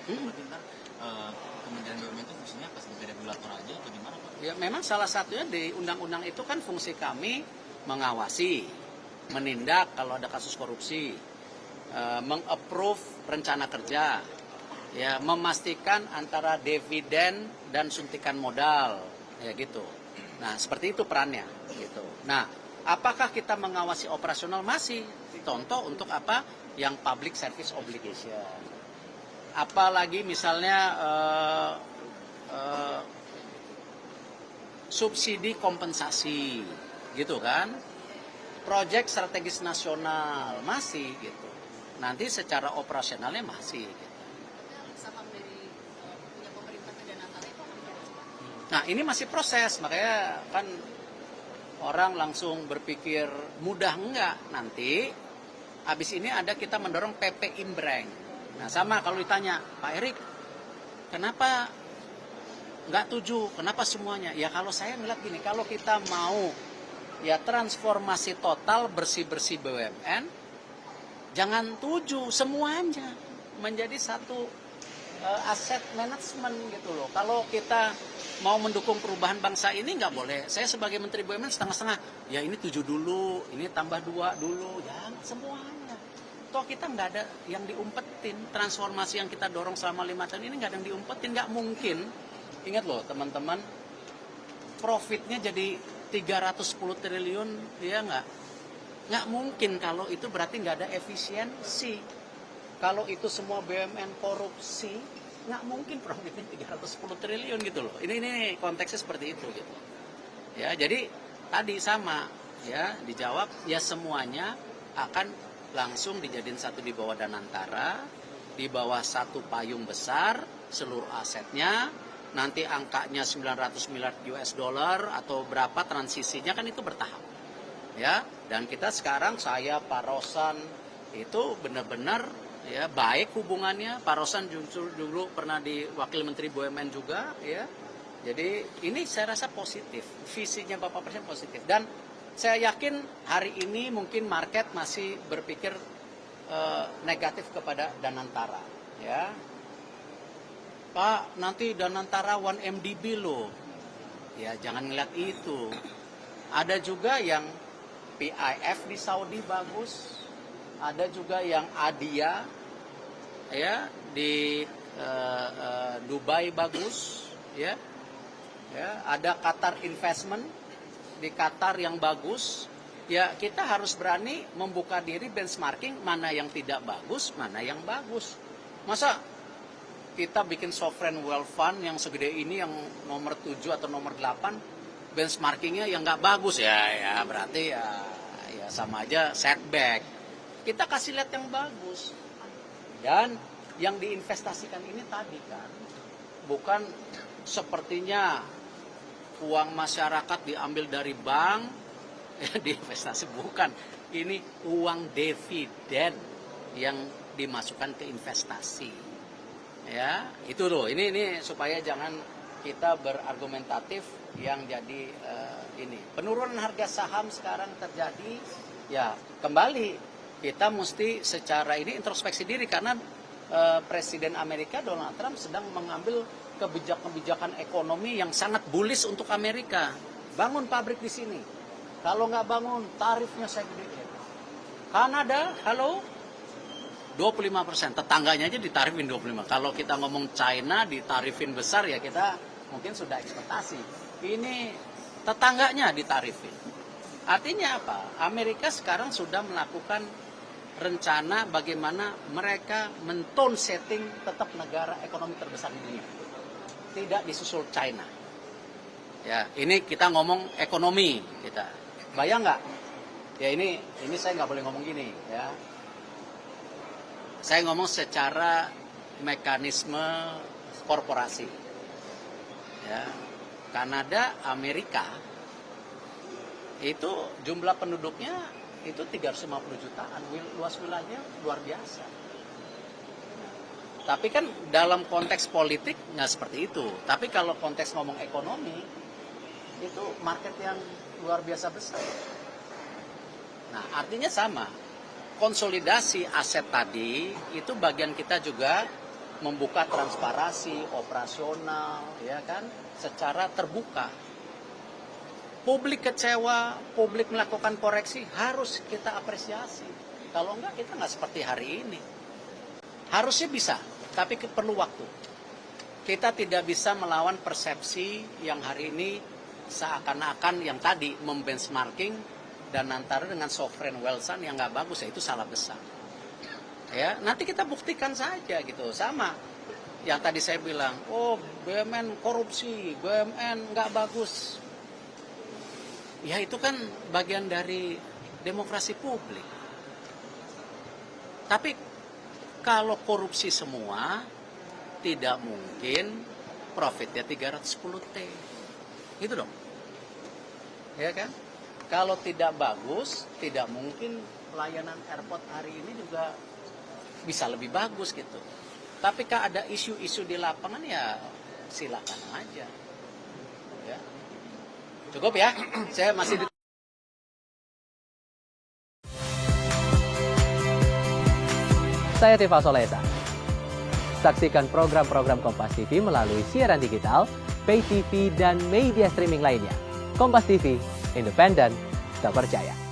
Berarti ntar Kementerian BUMN itu fungsinya apa? Sebagai regulator aja atau gimana Pak? Ya, memang salah satunya di undang-undang itu kan fungsi kami mengawasi, menindak kalau ada kasus korupsi, meng-approve rencana kerja, ya, memastikan antara dividen dan suntikan modal, ya gitu. Nah, seperti itu perannya, gitu. Nah, apakah kita mengawasi operasional? Masih. Contoh untuk apa? Yang public service obligation. Apalagi misalnya subsidi kompensasi, gitu kan? Proyek strategis nasional masih gitu. Nanti secara operasionalnya masih. Gitu. Nah, ini masih proses, makanya kan orang langsung berpikir mudah enggak. Nanti habis ini ada kita mendorong PP Imbreng. Nah, sama kalau ditanya, Pak Erik, kenapa nggak tuju? Kenapa semuanya? Ya kalau saya ngeliat gini, kalau kita mau ya transformasi total bersih-bersih BUMN, jangan tuju semuanya menjadi satu aset manajemen gitu loh. Kalau kita mau mendukung perubahan bangsa ini nggak boleh. Saya sebagai Menteri BUMN setengah-setengah. Ya ini 7 dulu, ini tambah 2 dulu, jangan semuanya. Toh kita nggak ada yang diumpetin. Transformasi yang kita dorong selama 5 tahun ini nggak ada yang diumpetin, nggak mungkin. Ingat loh teman-teman, profitnya jadi 310 triliun, ya nggak mungkin. Kalau itu berarti nggak ada efisiensi. Kalau itu semua BUMN korupsi, nggak mungkin profitnya 310 triliun gitu loh. Ini konteksnya seperti itu gitu. Ya, jadi tadi sama ya dijawab, ya semuanya akan langsung dijadiin satu di bawah Danantara, di bawah satu payung besar, seluruh asetnya. Nanti angkanya 900 miliar US dollar atau berapa transisinya kan itu bertahap. Ya, dan kita sekarang saya Pak Rosan itu benar-benar ya baik hubungannya. Pak Rosan dulu pernah di Wakil Menteri BUMN juga ya. Jadi ini saya rasa positif. Visinya Bapak Presiden positif, dan saya yakin hari ini mungkin market masih berpikir negatif kepada Danantara ya. Pak, nanti Danantara 1MDB loh. Ya, jangan ngeliat itu. Ada juga yang PIF di Saudi bagus. Ada juga yang ADIA ya di Dubai bagus ya. Ya, ada Qatar Investment di Qatar yang bagus. Ya, kita harus berani membuka diri benchmarking mana yang tidak bagus, mana yang bagus. Masa kita bikin sovereign wealth fund yang segede ini, yang nomor 7 atau nomor 8, benchmarkingnya yang nggak bagus ya berarti ya sama aja setback. Kita kasih lihat yang bagus. Dan yang diinvestasikan ini tadi kan bukan sepertinya uang masyarakat diambil dari bank ya diinvestasi, bukan. Ini uang dividen yang dimasukkan ke investasi. Ya, itu loh. Ini supaya jangan kita berargumentatif yang jadi ini. Penurunan harga saham sekarang terjadi, ya kembali kita mesti secara ini introspeksi diri karena Presiden Amerika Donald Trump sedang mengambil kebijakan ekonomi yang sangat bullish untuk Amerika. Bangun pabrik di sini. Kalau nggak bangun, tarifnya saya gedein. Kanada, halo, 25%, tetangganya aja ditarifin 25%. Kalau kita ngomong China ditarifin besar ya kita mungkin sudah ekspektasi. Ini tetangganya ditarifin. Artinya apa? Amerika sekarang sudah melakukan rencana bagaimana mereka men-tone setting tetap negara ekonomi terbesar di dunia. Tidak disusul China. Ya, ini kita ngomong ekonomi kita. Bayang nggak? Ya ini saya nggak boleh ngomong gini ya. Saya ngomong secara mekanisme korporasi. Ya, Kanada, Amerika, itu jumlah penduduknya itu 350 jutaan. Luas wilayahnya luar biasa. Tapi kan dalam konteks politik nggak seperti itu. Tapi kalau konteks ngomong ekonomi, itu market yang luar biasa besar. Nah, artinya sama. Konsolidasi aset tadi itu bagian kita juga membuka transparansi operasional, ya kan, secara terbuka. Publik kecewa, publik melakukan koreksi, harus kita apresiasi. Kalau enggak, kita nggak seperti hari ini. Harusnya bisa, tapi perlu waktu. Kita tidak bisa melawan persepsi yang hari ini seakan-akan yang tadi membenchmarking dan antara dengan sovereign wealth yang nggak bagus, ya itu salah besar. Ya, nanti kita buktikan saja gitu. Sama yang tadi saya bilang, oh BUMN korupsi, BUMN nggak bagus. Ya itu kan bagian dari demokrasi publik. Tapi kalau korupsi semua, tidak mungkin profitnya 310T. Gitu dong. Ya kan? Kalau tidak bagus, tidak mungkin pelayanan airport hari ini juga bisa lebih bagus gitu. Tapi kalau ada isu-isu di lapangan, ya silakan aja. Ya. Cukup ya? Saya masih di... Saya Tifa Solesa. Saksikan program-program Kompas TV melalui siaran digital, pay TV, dan media streaming lainnya. Kompas TV, independen, terpercaya.